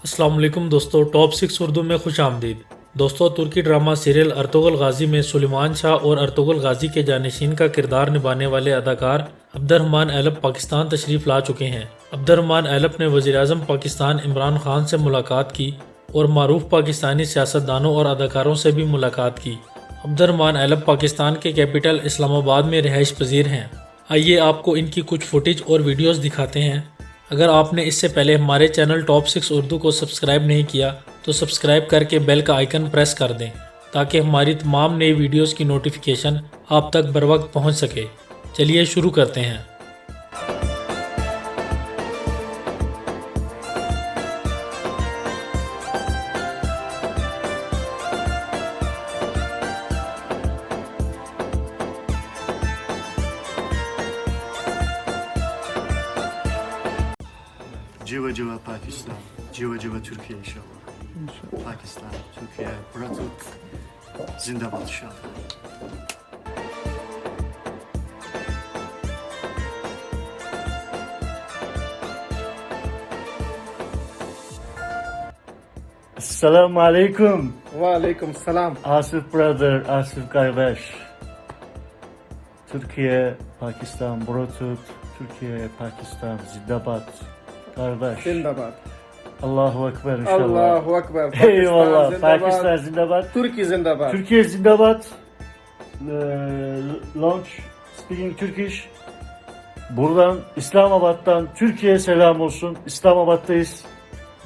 अस्सलाम वालेकुम दोस्तों, टॉप 6 उर्दू में खुश आमदीद। दोस्तों, तुर्की ड्रामा सीरियल अर्तुगल गाजी में सुलेमान शाह और अर्तुगल गाजी के जानशीन का किरदार निभाने वाले अदाकार अब्दुल रहमान अलप पाकिस्तान तशरीफ़ ला चुके हैं। अब्दुल रहमान अलप ने वज़ीर-ए-आज़म पाकिस्तान इमरान खान से मुलाकात की और मारूफ पाकिस्तानी सियासतदानों और अदाकारों से भी मुलाकात की। अब्दुल रहमान अलप पाकिस्तान के कैपिटल इस्लामाबाद में रिहाइश पजीर हैं। आइए आपको इनकी कुछ फुटेज और वीडियोस दिखाते हैं। अगर आपने इससे पहले हमारे चैनल टॉप 6 उर्दू को सब्सक्राइब नहीं किया तो सब्सक्राइब करके बेल का आइकन प्रेस कर दें ताकि हमारी तमाम नई वीडियोस की नोटिफिकेशन आप तक बर वक्त पहुँच सके। चलिए शुरू करते हैं। Civa civa Pakistan, civa civa Türkiye inşallah. Pakistan, Türkiye, burası zindabad inşallah. Assalamu alaikum. Walaikum salam. Asif brother, Asif kardeş. Türkiye, Pakistan, burası Türkiye, Pakistan, zindabad. Kardeş. Zindabad. Allahu Ekber inşallah. Allahu Ekber. Pakistan Eyvallah. zindabad. Pakistan zindabad. Türkiye zindabad. Türkiye zindabad. Launch speaking Turkish. Buradan İslamabad'dan Türkiye'ye selam olsun. İslamabad'dayız.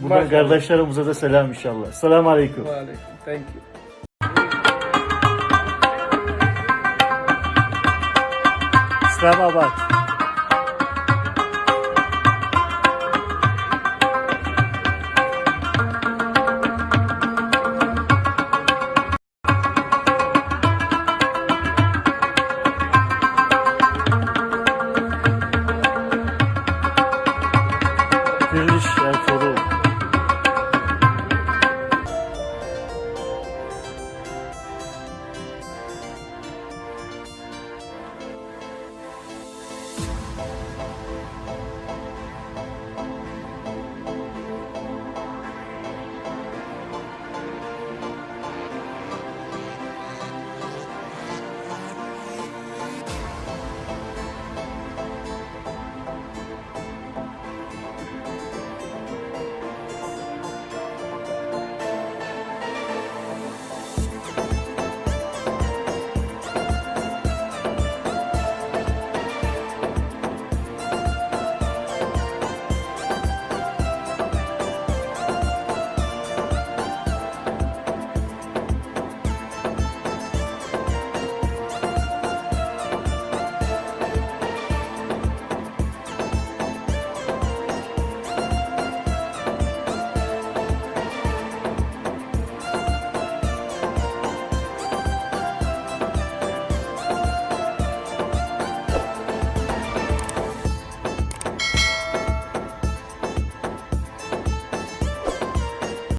Buradan Maşallah. kardeşlerimize de selam inşallah. Selamun aleyküm. Walaikum. Thank you. İslamabad.